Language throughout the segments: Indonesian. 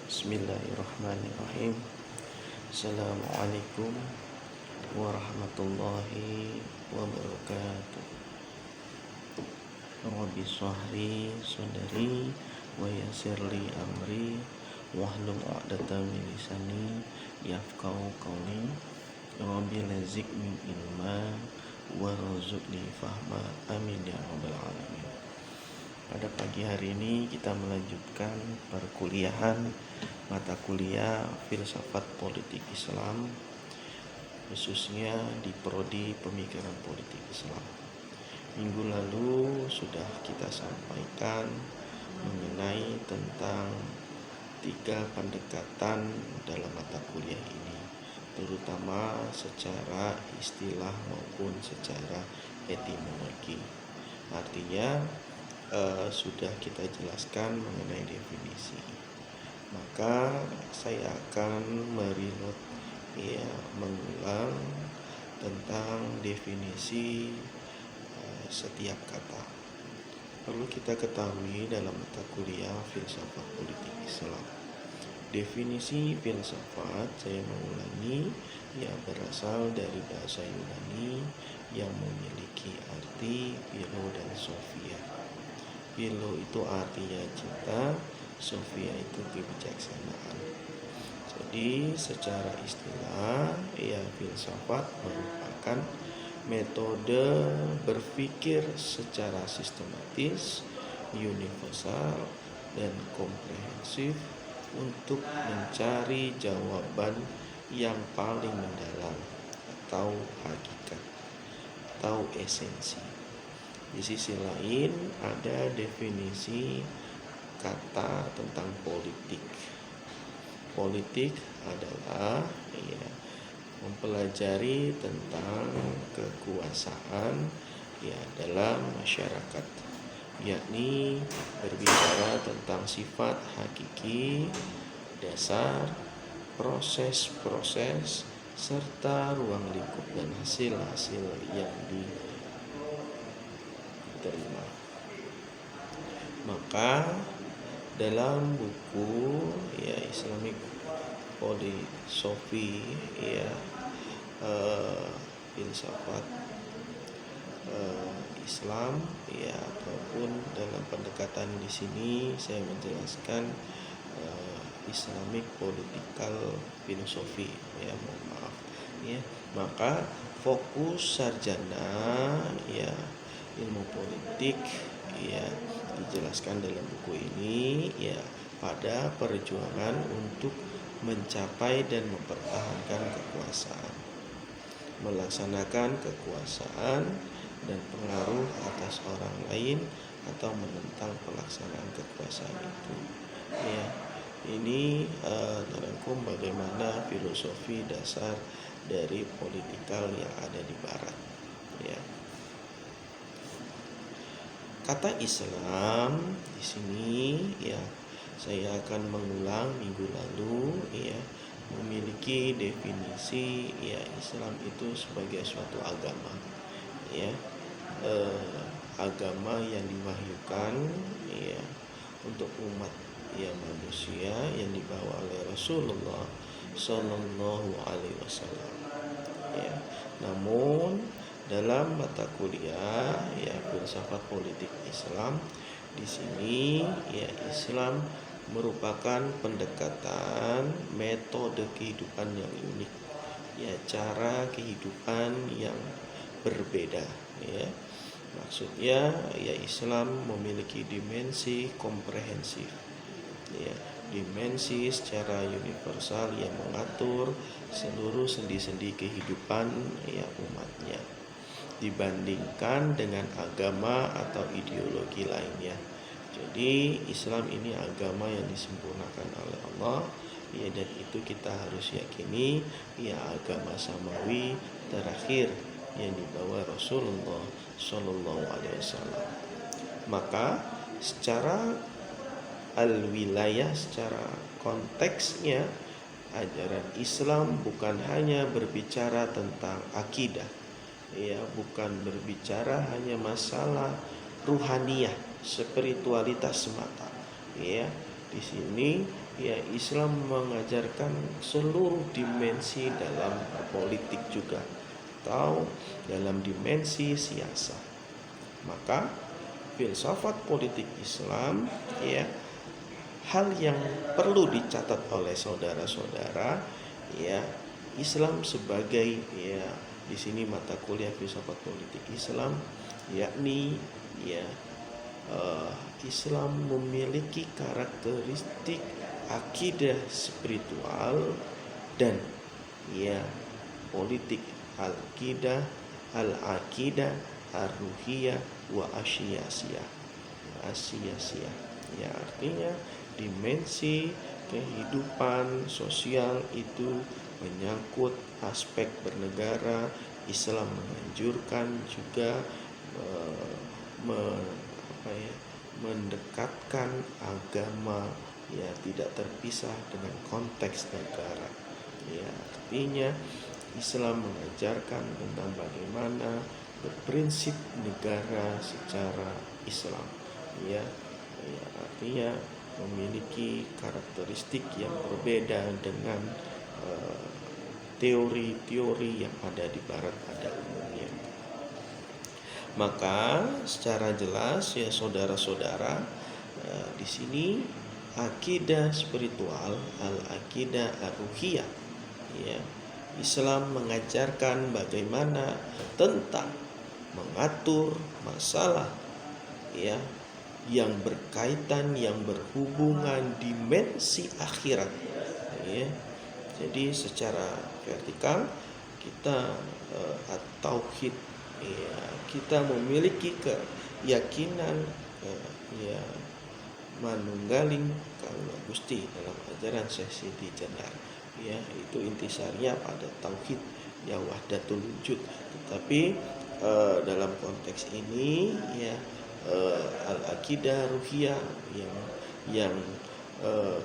Bismillahirrahmanirrahim. Assalamualaikum warahmatullahi wabarakatuh. Rabbi shrahli sadri wa yassirli amri wahlul 'uqdatam min lisani yafqahu qawli. Rabbi lazikni ilma warzuqni fahma. Amin ya rabbal alamin. Pada pagi hari ini kita melanjutkan perkuliahan mata kuliah filsafat politik Islam, khususnya di prodi pemikiran politik Islam. Minggu lalu sudah kita sampaikan mengenai tentang 3 pendekatan dalam mata kuliah ini, terutama secara istilah maupun secara etimologi. Artinya sudah kita jelaskan mengenai definisi. Maka saya akan mengulang tentang definisi setiap kata. Perlu kita ketahui dalam mata kuliah filsafat politik Islam, definisi filsafat, saya mengulangi, berasal dari bahasa Yunani yang memiliki arti philo dan sophia. Philo itu artinya cinta, sophia itu kebijaksanaan. Jadi secara istilah, filsafat merupakan metode berpikir secara sistematis, universal, dan komprehensif untuk mencari jawaban yang paling mendalam atau hakikat atau esensi. Di sisi lain ada definisi kata tentang politik. Politik adalah mempelajari tentang kekuasaan dalam masyarakat, yakni berbicara tentang sifat hakiki, dasar, proses-proses, serta ruang lingkup dan hasil-hasil yang diterima. Maka dalam buku Islamic Philosophy, filsafat Islam, ataupun dalam pendekatan di sini saya menjelaskan Islamic Political Philosophy, maka fokus sarjana ilmu politik dijelaskan dalam buku ini pada perjuangan untuk mencapai dan mempertahankan kekuasaan, melaksanakan kekuasaan dan pengaruh atas orang lain atau menentang pelaksanaan kekuasaan itu. Ini terangkum bagaimana filosofi dasar dari politikal yang ada di barat. Kata Islam di sini saya akan mengulang minggu lalu memiliki definisi Islam itu sebagai suatu agama, agama yang diwahyukan untuk umat manusia yang dibawa oleh Rasulullah Shallallahu Alaihi Wasallam. Namun dalam mata kuliah filsafat politik Islam, di sini Islam merupakan pendekatan metode kehidupan yang unik, cara kehidupan yang berbeda. Maksudnya Islam memiliki dimensi komprehensif, dimensi secara universal yang mengatur seluruh sendi-sendi kehidupan umatnya, dibandingkan dengan agama atau ideologi lainnya. Jadi Islam ini agama yang disempurnakan oleh Allah, dan itu kita harus yakini, agama samawi terakhir yang dibawa Rasulullah Shallallahu Alaihi Wasallam. Maka secara al-wilayah, secara konteksnya, ajaran Islam bukan hanya berbicara tentang akidah, bukan berbicara hanya masalah ruhaniyah, spiritualitas semata. Di sini ya Islam mengajarkan seluruh dimensi dalam politik juga atau dalam dimensi siasat. Maka filsafat politik Islam, ya, hal yang perlu dicatat oleh saudara-saudara, ya, Islam sebagai, ya, di sini mata kuliah filsafat politik Islam, yakni, ya, Islam memiliki karakteristik akidah spiritual dan, ya, politik al-aqidah ar-ruhiyah wa asyiyasiyah. Ya, artinya dimensi kehidupan sosial itu menyangkut aspek bernegara. Islam menganjurkan juga mendekatkan agama, ya, tidak terpisah dengan konteks negara. Ya, artinya Islam mengajarkan tentang bagaimana berprinsip negara secara Islam, ya, artinya memiliki karakteristik yang berbeda dengan teori-teori yang ada di Barat pada umumnya. Maka secara jelas, ya saudara-saudara, di sini akidah spiritual, al-aqidah ar-ruhiyah, ya, Islam mengajarkan bagaimana tentang mengatur masalah, ya, yang berkaitan, yang berhubungan dimensi akhirat, ya. Jadi secara vertikal kita tauhid, ya, kita memiliki keyakinan, ya, manunggaling kaula Gusti dalam ajaran Syekh Siti Jenar, ya, itu intisarinya pada tauhid, ya, wahdatul wujud. Tetapi dalam konteks ini, ya, al-aqidah ruhiyah yang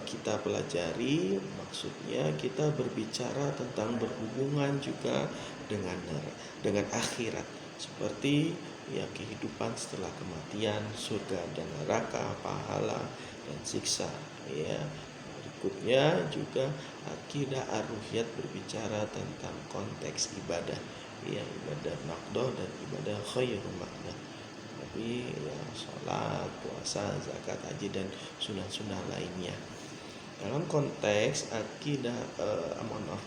kita pelajari, maksudnya kita berbicara tentang berhubungan juga dengan akhirat, seperti, ya, kehidupan setelah kematian, surga dan neraka, pahala dan siksa, ya. Berikutnya juga akidah ar-ruhiyat berbicara tentang konteks ibadah, ya, ibadah maqdoh dan ibadah khairul maqdoh. Tapi, ya, sholat, puasa, zakat, haji dan sunnah-sunnah lainnya. Dalam konteks akidah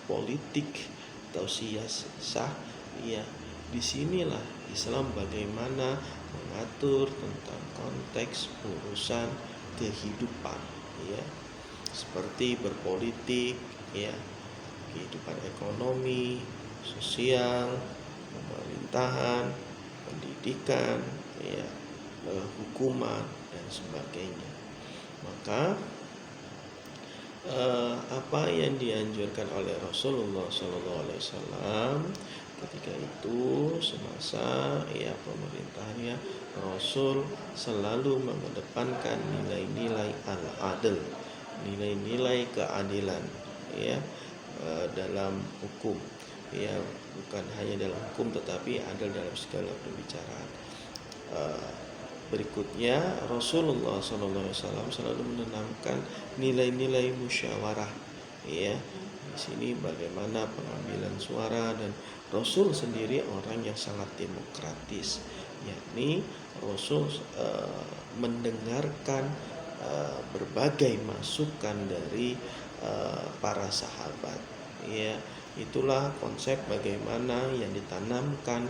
politik atau siasah, ya, disinilah Islam bagaimana mengatur tentang konteks urusan kehidupan, ya, seperti berpolitik, ya, kehidupan ekonomi, sosial, pemerintahan, pendidikan, ya, hukuman dan sebagainya. Maka apa yang dianjurkan oleh Rasulullah SAW ketika itu semasa, ya, pemerintahannya, Rasul selalu mengedepankan nilai-nilai al-adl, nilai-nilai keadilan, ya, dalam hukum, ya, bukan hanya dalam hukum tetapi adil dalam segala pembicaraan. Berikutnya Rasulullah SAW selalu menanamkan nilai-nilai musyawarah, ya, di sini bagaimana pengambilan suara, dan Rasul sendiri orang yang sangat demokratis, yakni Rasul mendengarkan berbagai masukan dari para sahabat, ya. Itulah konsep bagaimana yang ditanamkan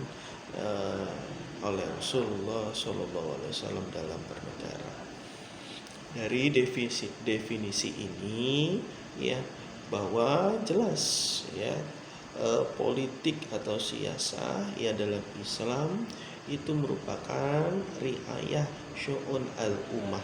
oleh Rasulullah SAW dalam bernegara. Dari definisi ini, ya, bahwa jelas, ya, politik atau siasah, ya, dalam Islam itu merupakan riayah syu'un al-ummah,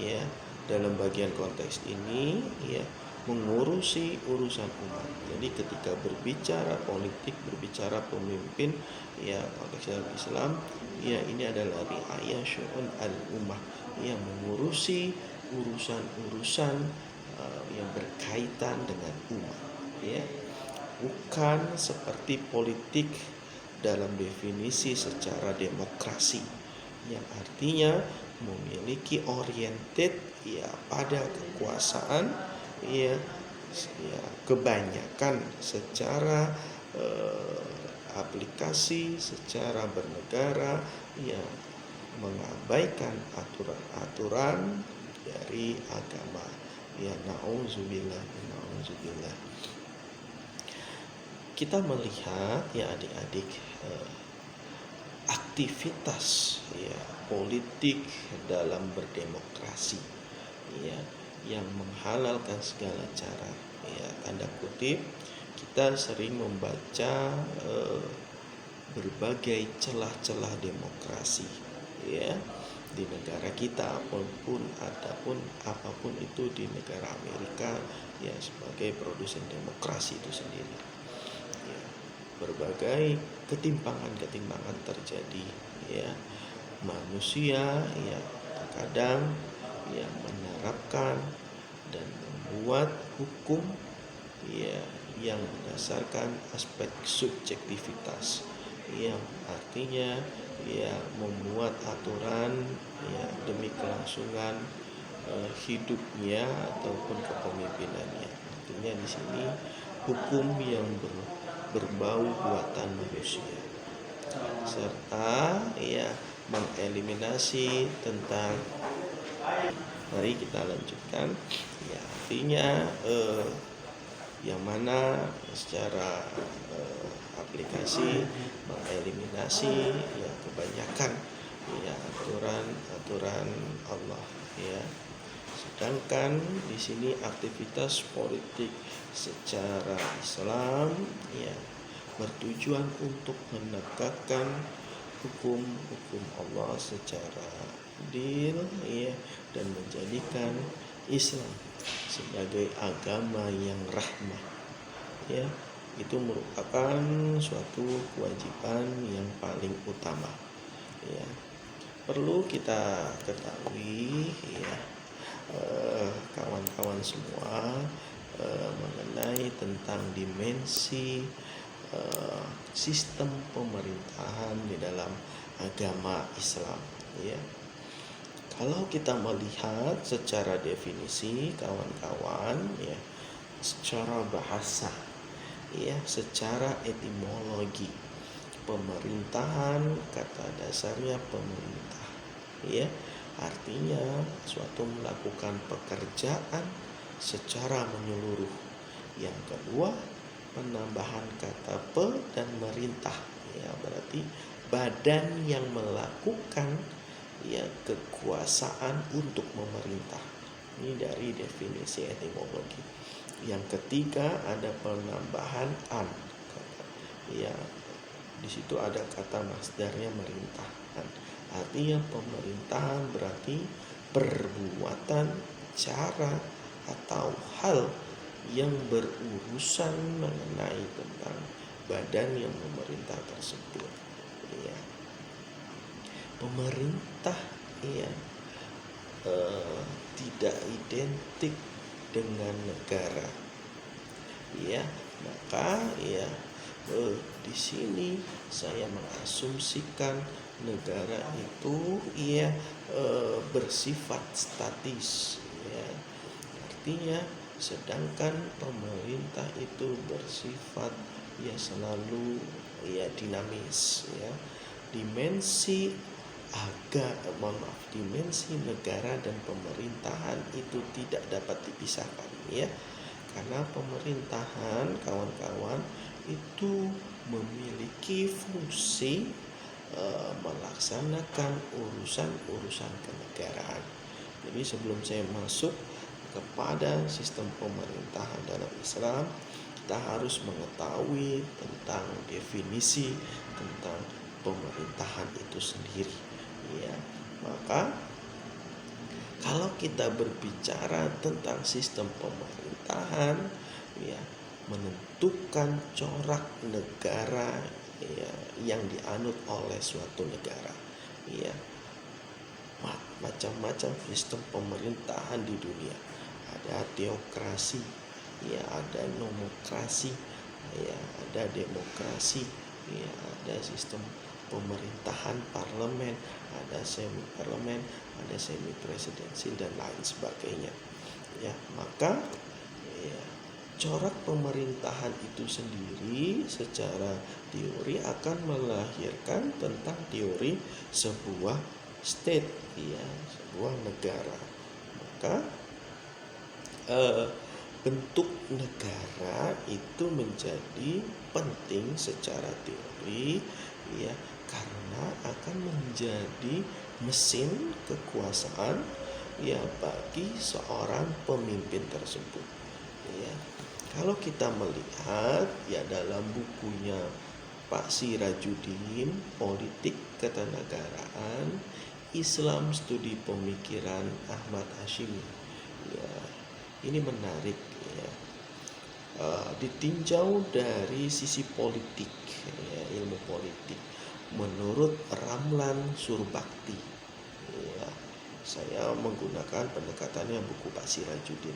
ya, dalam bagian konteks ini, ya, mengurusi urusan umat. Jadi ketika berbicara politik, berbicara pemimpin, ya, konteks dalam Islam, ya, ini adalah riayah syu'un al-ummah, yang mengurusi urusan-urusan yang berkaitan dengan umat, ya, bukan seperti politik dalam definisi secara demokrasi, yang artinya memiliki oriented, ya, pada kekuasaan, ya, kebanyakan secara aplikasi, secara bernegara, ya mengabaikan aturan-aturan dari agama. Ya, na'udzubillah, na'udzubillah. Kita melihat ya adik-adik, aktivitas ya politik dalam berdemokrasi, ya, yang menghalalkan segala cara, ya, tanda kutip. Kita sering membaca berbagai celah-celah demokrasi, ya, di negara kita ataupun apapun itu di negara Amerika, ya, sebagai produsen demokrasi itu sendiri. Ya, berbagai ketimpangan terjadi, ya. Manusia ya terkadang ya menerapkan dan membuat hukum ya yang berdasarkan aspek subjektivitas, yang artinya ya membuat aturan ya demi kelangsungan hidupnya ataupun kepemimpinannya. Artinya di sini hukum yang berbau buatan manusia, serta ya mengeliminasi tentang, mari kita lanjutkan, ya artinya yang mana secara aplikasi mengeliminasi ya kebanyakan ya aturan Allah, ya. Sedangkan di sini aktivitas politik secara Islam ya bertujuan untuk menegakkan hukum-hukum Allah secara adil, ya, dan menjadikan Islam sebagai agama yang rahmah, ya. Itu merupakan suatu kewajiban yang paling utama, ya. Perlu kita ketahui, ya, kawan-kawan semua, mengenai tentang dimensi sistem pemerintahan di dalam agama Islam, ya. Kalau kita melihat secara definisi, kawan-kawan, ya, secara bahasa, ya, secara etimologi, pemerintahan kata dasarnya pemerintah, ya, artinya suatu melakukan pekerjaan secara menyeluruh. Yang kedua, penambahan kata pe dan merintah, ya, berarti badan yang melakukan ya kekuasaan untuk memerintah. Ini dari definisi etimologi. Yang ketiga, ada penambahan an, ya, di situ ada kata masdarnya merintahkan. Artinya pemerintahan berarti perbuatan, cara atau hal yang berurusan mengenai tentang badan yang memerintah tersebut, ya. Pemerintah ya tidak identik dengan negara, ya. Maka ya di sini saya mengasumsikan negara itu ya bersifat statis, ya. Artinya sedangkan pemerintah itu bersifat ya selalu ya dinamis, ya. Dimensi negara dan pemerintahan itu tidak dapat dipisahkan, ya. Karena pemerintahan, kawan-kawan, itu memiliki fungsi melaksanakan urusan-urusan kenegaraan. Jadi sebelum saya masuk kepada sistem pemerintahan dalam Islam, kita harus mengetahui tentang definisi tentang pemerintahan itu sendiri, ya. Maka kalau kita berbicara tentang sistem pemerintahan, ya, menentukan corak negara ya yang dianut oleh suatu negara, ya. Macam-macam sistem pemerintahan di dunia. Ada teokrasi, ya, ada nomokrasi, ya, ada demokrasi, ya, ada sistem pemerintahan parlemen, ada semi parlemen, ada semi presidensil dan lain sebagainya, ya. Maka corak pemerintahan itu sendiri secara teori akan melahirkan tentang teori sebuah state, ya, sebuah negara. Maka bentuk negara itu menjadi penting secara teori, ya, karena akan menjadi mesin kekuasaan, ya, bagi seorang pemimpin tersebut, ya. Kalau kita melihat, ya, dalam bukunya Pak Sirajudin, Politik Ketenagaraan Islam Studi Pemikiran Ahmad Hashimi, ya, ini menarik, ya. Ditinjau dari sisi politik, ya, ilmu politik menurut Ramlan Surbakti, ya, saya menggunakan pendekatannya buku Pak Sirajudin.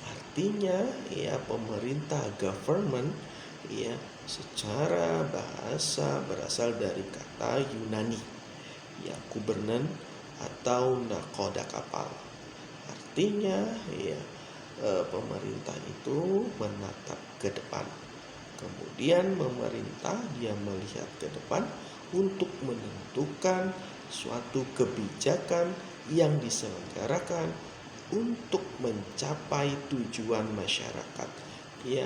Artinya, ya, pemerintah, government, ya, secara bahasa berasal dari kata Yunani, ya, kubernen atau nakoda kapal. Artinya, ya, pemerintah itu menatap ke depan. Kemudian pemerintah dia melihat ke depan untuk menentukan suatu kebijakan yang diselenggarakan untuk mencapai tujuan masyarakat, ya,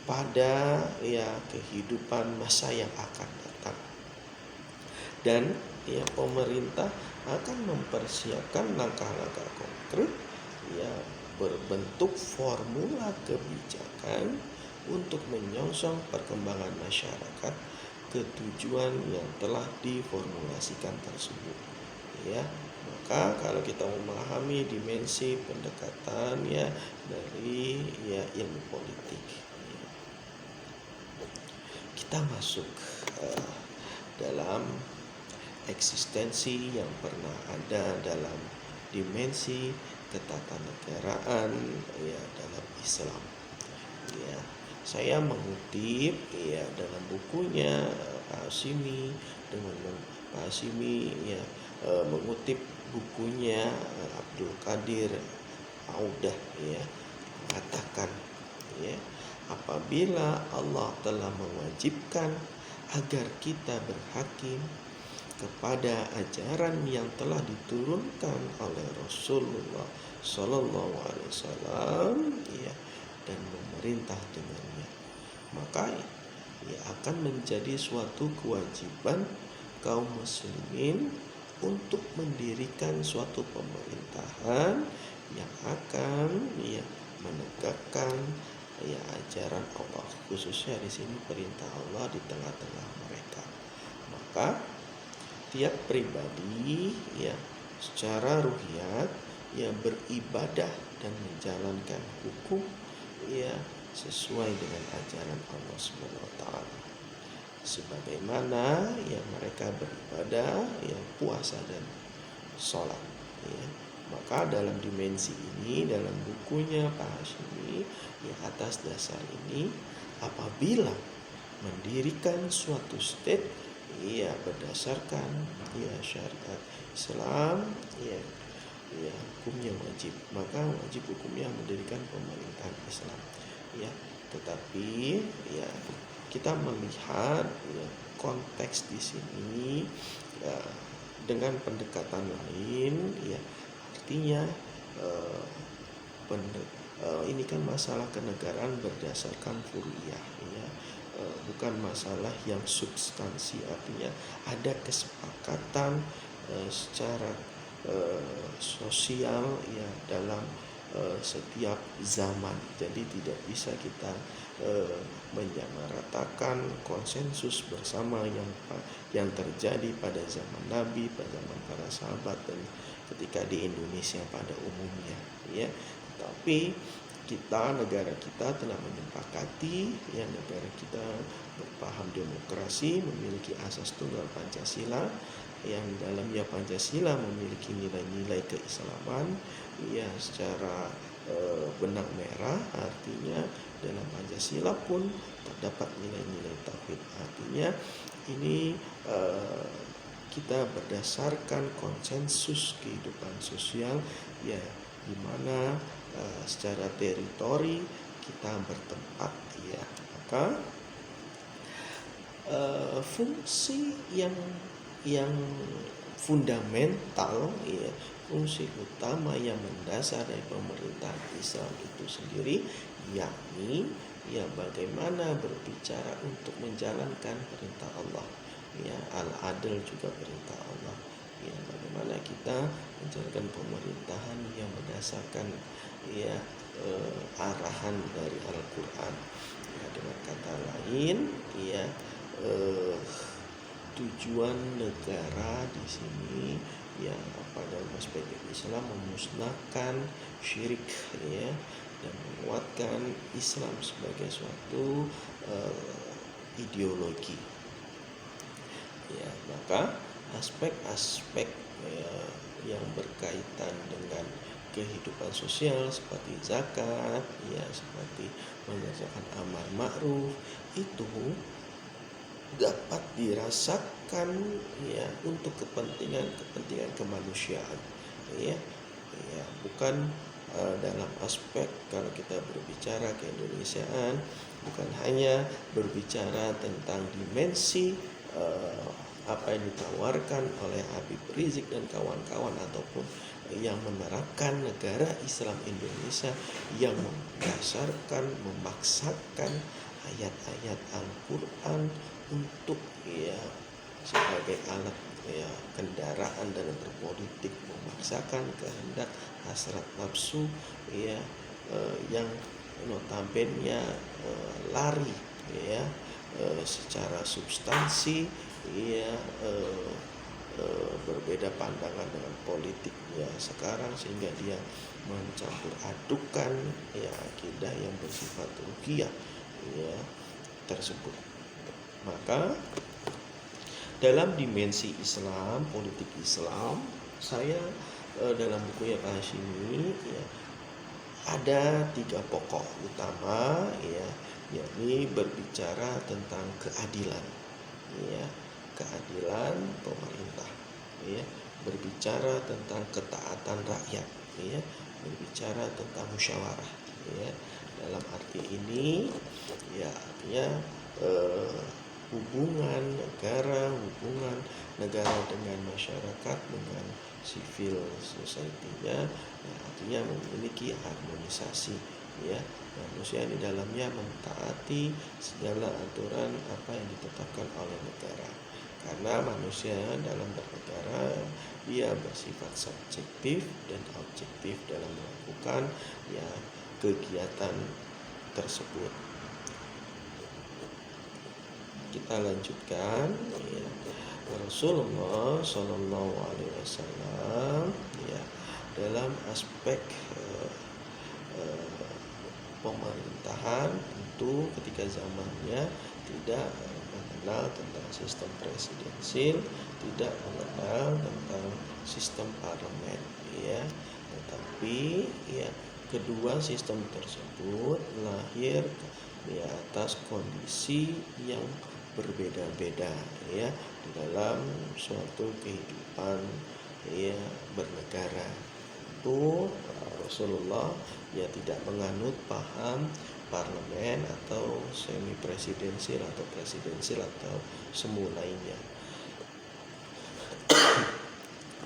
pada, ya, kehidupan masa yang akan datang. Dan, ya, pemerintah akan mempersiapkan langkah-langkah konkret, ya, berbentuk formula kebijakan untuk menyongsong perkembangan masyarakat ke tujuan yang telah diformulasikan tersebut, ya. Maka kalau kita memahami dimensi pendekatan, ya, dari, ya, ilmu politik, ya, kita masuk dalam eksistensi yang pernah ada dalam dimensi ketatanegaraan, ya, dalam Islam, ya. Saya mengutip, ya, dalam bukunya Pak Hashimi, Pak Hashimi, ya, mengutip bukunya Abdul Qadir Audah, ya, mengatakan, ya, apabila Allah telah mewajibkan agar kita berhakim kepada ajaran yang telah diturunkan oleh Rasulullah Sallallahu Alaihi Wasallam, ya, dan memerintah dengannya, maka, ya, akan menjadi suatu kewajiban kaum muslimin untuk mendirikan suatu pemerintahan yang akan, ya, menegakkan, ya, ajaran Allah, khususnya di sini perintah Allah di tengah-tengah mereka. Maka tiap pribadi, ya, secara ruhiyat, ya, beribadah dan menjalankan hukum, ya, sesuai dengan ajaran Allah Subhanahu wa taala. Sebagaimana, ya, mereka beribadah, ya, puasa dan sholat, ya. Maka dalam dimensi ini, dalam bukunya Pak Hashimi, ya, atas dasar ini, apabila mendirikan suatu state, ya, berdasarkan, ya, syariat Islam, ya, hukumnya wajib, maka wajib hukumnya mendirikan pemerintahan Islam, ya. Tetapi, ya, kita melihat, ya, konteks di sini, ya, dengan pendekatan lain, ya, artinya ini kan masalah kenegaraan berdasarkan furu'iyah, ya, bukan masalah yang substansi, artinya ada kesepakatan secara sosial, ya, dalam setiap zaman. Jadi tidak bisa kita menyamaratakan konsensus bersama yang terjadi pada zaman Nabi, pada zaman para sahabat, dan ketika di Indonesia pada umumnya, ya. Tapi negara kita telah menyepakati, ya, negara kita berpaham demokrasi, memiliki asas tunggal Pancasila, yang dalamnya Pancasila memiliki nilai-nilai keislaman, ya, secara benang merah, artinya dalam Pancasila pun terdapat nilai-nilai tauhid. Artinya ini kita berdasarkan konsensus kehidupan sosial, ya, di mana secara teritori kita bertempat, ya. Maka fungsi yang fundamental, ya, fungsi utama yang mendasar dari pemerintahan Islam itu sendiri, yakni ya bagaimana berbicara untuk menjalankan perintah Allah, ya, al-adl juga perintah Allah, ya, bagaimana kita menjalankan pemerintahan yang berdasarkan, ya, arahan dari Al-Quran, ya, dengan kata lain, ya, tujuan negara di sini yang pada aspek Islam memusnahkan syirik, ya, dan menguatkan Islam sebagai suatu ideologi, ya. Maka aspek-aspek, ya, yang berkaitan dengan kehidupan sosial seperti zakat, ya, seperti mengerjakan amar ma'ruf itu dapat dirasakan, ya, untuk kepentingan kemanusiaan, ya, ya, bukan dalam aspek kalau kita berbicara keindonesiaan bukan hanya berbicara tentang dimensi apa yang ditawarkan oleh Habib Rizik dan kawan-kawan ataupun yang menerapkan negara Islam Indonesia yang mendasarkan, memaksakan ayat-ayat Al-Quran untuk, ya, sebagai alat, ya, kendaraan dalam berpolitik, memaksakan kehendak hasrat nafsu, ya, yang notabene lari, ya, secara substansi, ya, berbeda pandangan dengan politiknya sekarang sehingga dia mencampur adukan, ya, akidah yang bersifat ruhiyah, ya, tersebut. Maka dalam dimensi Islam, politik Islam, saya dalam buku yang Hashimi, ya, ada 3 pokok utama, ya, yakni berbicara tentang keadilan, ya, keadilan pemerintah, ya, berbicara tentang ketaatan rakyat, ya, berbicara tentang musyawarah, ya. Dalam arti ini, ya, artinya hubungan negara dengan masyarakat, dengan civil society-nya, ya, artinya memiliki harmonisasi, ya, manusia di dalamnya mentaati segala aturan apa yang ditetapkan oleh negara. Karena manusia dalam bernegara dia bersifat subjektif dan objektif dalam melakukan, ya, kegiatan tersebut. Kita lanjutkan, ya. Rasulullah Shallallahu Alaihi Wasallam, ya, dalam aspek pemerintahan tentu ketika zamannya tidak mengenal tentang sistem presidensil, tidak mengenal tentang sistem parlemen, ya, tetapi, ya, kedua sistem tersebut lahir di atas kondisi yang berbeda-beda, ya, di dalam suatu kehidupan, ya, bernegara. Itu Rasulullah, ya, tidak menganut paham parlemen atau semi presidensil atau presidensil atau semu lainnya.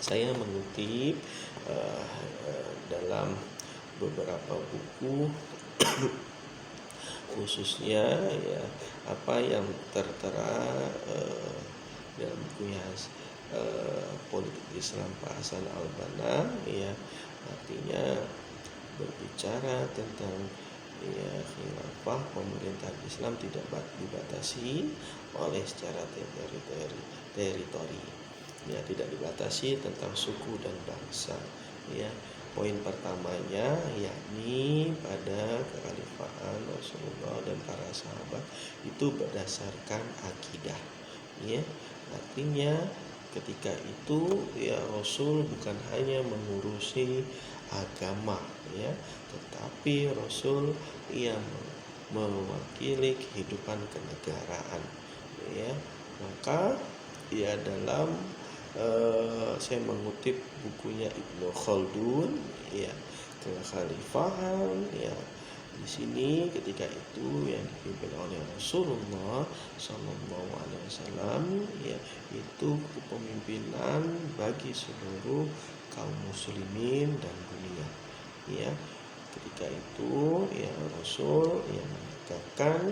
Saya mengutip dalam beberapa buku khususnya, ya, apa yang tertera dalam bukunya politik Islam Pak Hasan Al-Banna, ya, artinya berbicara tentang, ya, khilafah pemerintahan Islam tidak dibatasi oleh secara teritori, ya, tidak dibatasi tentang suku dan bangsa, ya. Poin pertamanya yakni pada kekhalifahan Rasulullah dan para sahabat itu berdasarkan akidah, ya. Artinya ketika itu, ya, Rasul bukan hanya mengurusi agama, ya, tetapi Rasul yang mewakili kehidupan kenegaraan, ya. Maka, ya, dalam saya mengutip bukunya Ibnu Khaldun, ya, kekhalifahan, ya, Di sini ketika itu yang dipimpin oleh Rasulullah Shallallahu Alaihi Wasallam, ya, itu kepemimpinan bagi seluruh kaum muslimin dan dunia. Ya, ketika itu ya Rasul yang menegakkan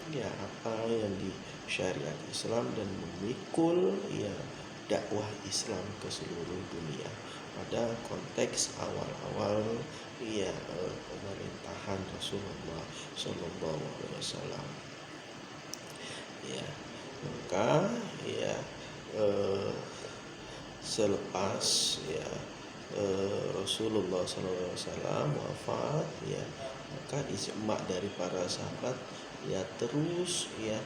ya apa yang di syariat Islam dan memikul ya dakwah Islam ke seluruh dunia pada konteks awal-awal ya pemerintahan Rasulullah Shallallahu Alaihi Wasallam. Ya, maka ya selepas ya Rasulullah SAW wafat, ya maka ijma dari para sahabat ya terus ya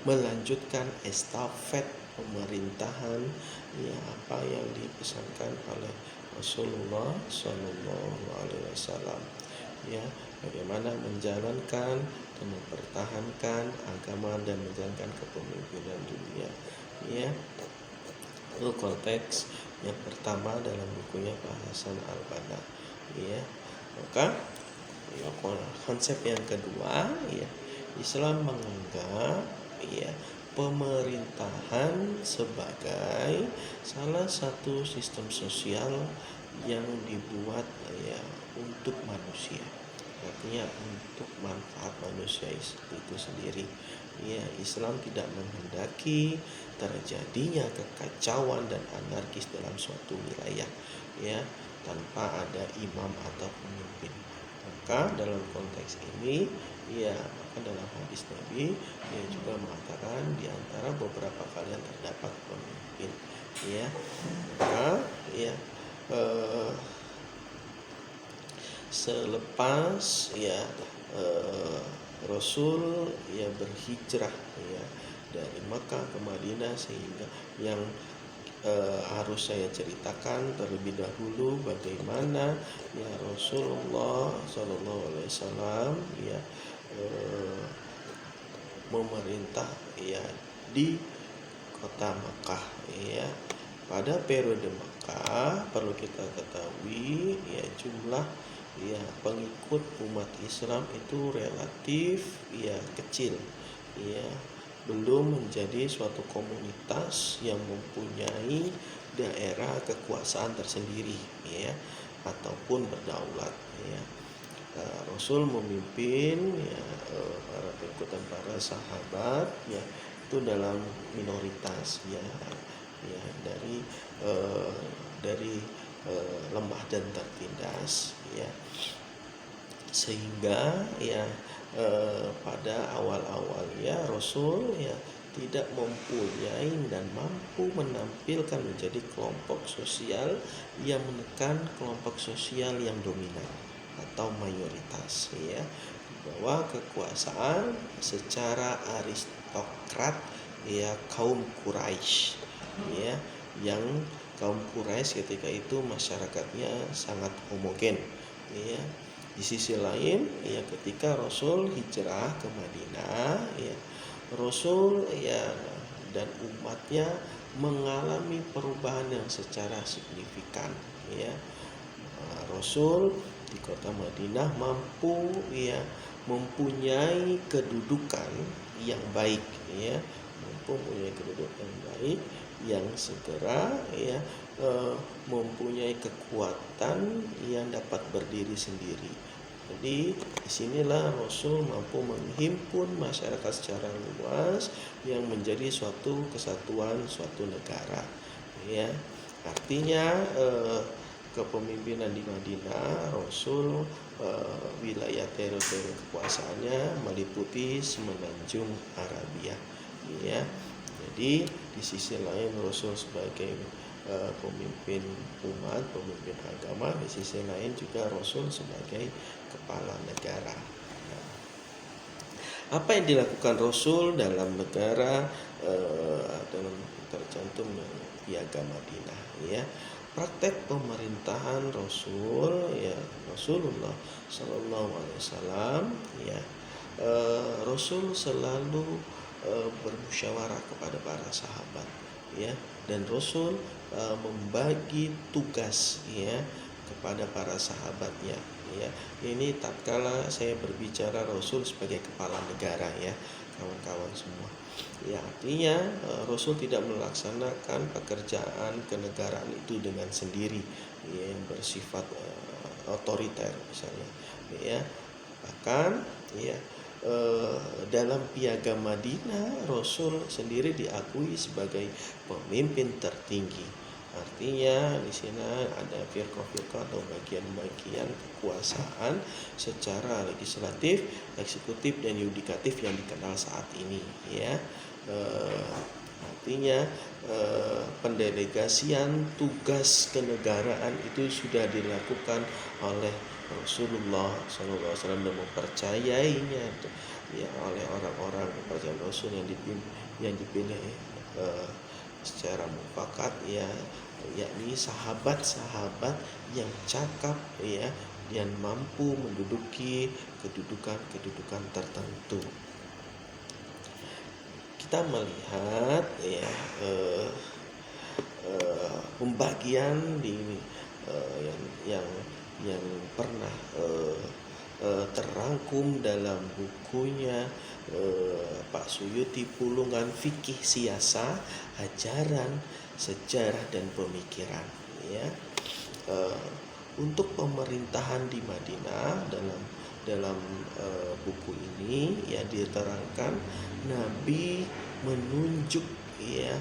melanjutkan estafet pemerintahan ya apa yang dipesankan oleh Rasulullah SAW, ya bagaimana menjalankan dan mempertahankan agama dan menjalankan kepemimpinan dunia. Ya, itu konteks yang pertama dalam bukunya Pak Hasan Al-Banna. Ya, maka ya, konsep yang kedua ya Islam menganggap ya pemerintahan sebagai salah satu sistem sosial yang dibuat ya untuk manusia, artinya untuk manfaat manusia itu sendiri. Ya, Islam tidak menghendaki terjadinya kekacauan dan anarkis dalam suatu wilayah ya tanpa ada imam atau pemimpin. Maka dalam konteks ini ya maka dalam hadis Nabi dia juga mengatakan di antara beberapa kali yang terdapat pemimpin ya maka ya selepas ya Rasul ya berhijrah ya dari Makkah ke Madinah, sehingga yang harus saya ceritakan terlebih dahulu bagaimana ya Rasulullah SAW ya memerintah ya di kota Makkah ya. Pada periode Makkah perlu kita ketahui ya jumlah ya pengikut umat Islam itu relatif ya kecil ya, belum menjadi suatu komunitas yang mempunyai daerah kekuasaan tersendiri ya ataupun berdaulat ya. Rasul memimpin ya para pengikut dan para sahabat ya itu dalam minoritas ya dari lemah dan tertindas ya, sehingga ya pada awal-awal ya Rasul ya tidak mempunyai dan mampu menampilkan menjadi kelompok sosial yang menekan kelompok sosial yang dominan atau mayoritas ya, bahwa kekuasaan secara aristokrat ya kaum Quraisy ya, yang kaum Quraisy ketika itu masyarakatnya sangat homogen ya. Di sisi lain ya ketika Rasul hijrah ke Madinah ya Rasul ya dan umatnya mengalami perubahan yang secara signifikan ya. Rasul di kota Madinah mampu ya mempunyai kedudukan yang baik ya, mempunyai kedudukan yang baik yang segera ya mempunyai kekuatan yang dapat berdiri sendiri. Jadi disinilah Rasul mampu menghimpun masyarakat secara luas yang menjadi suatu kesatuan suatu negara. Ya, artinya kepemimpinan di Madinah Rasul wilayah teritori kekuasaannya meliputi semenanjung Arabia. Ya, jadi di sisi lain Rasul sebagai pemimpin umat, pemimpin agama, di sisi lain juga Rasul sebagai kepala negara. Nah, apa yang dilakukan Rasul dalam negara dalam tercantum Piagam Madinah ya, praktek pemerintahan Rasul ya Rasulullah Sallallahu Alaihi Wasallam ya, Rasul selalu bermusyawarah kepada para sahabat ya, dan Rasul membagi tugas ya kepada para sahabatnya. Ya, ini tatkala saya berbicara Rasul sebagai kepala negara, ya kawan-kawan semua. Ya, artinya Rasul tidak melaksanakan pekerjaan kenegaraan itu dengan sendiri, ya, yang bersifat otoriter misalnya, ya. Bahkan, ya, dalam Piagam Madinah Rasul sendiri diakui sebagai pemimpin tertinggi. Artinya di sini ada firqah-firqah atau bagian-bagian kekuasaan secara legislatif, eksekutif dan yudikatif yang dikenal saat ini, ya. Artinya pendelegasian tugas kenegaraan itu sudah dilakukan oleh Rasulullah SAW dan mempercayainya, ya, oleh orang-orang kepercayaan Rasul yang dipilih secara mufakat, ya, yakni sahabat-sahabat yang cakap, ya, yang mampu menduduki kedudukan tertentu. Kita melihat, ya, pembagian di yang pernah terangkum dalam bukunya Pak Suyuti, Pulungan Fikih Siasa, Ajaran, Sejarah dan Pemikiran, ya. Untuk pemerintahan di Madinah dalam buku ini, ya, diterangkan Nabi menunjuk, ya,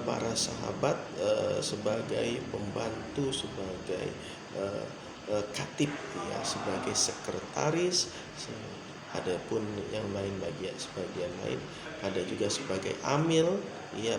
para sahabat sebagai pembantu, sebagai katib, ya, sebagai sekretaris. Adapun yang lain sebagian lain ada juga sebagai amil, ya,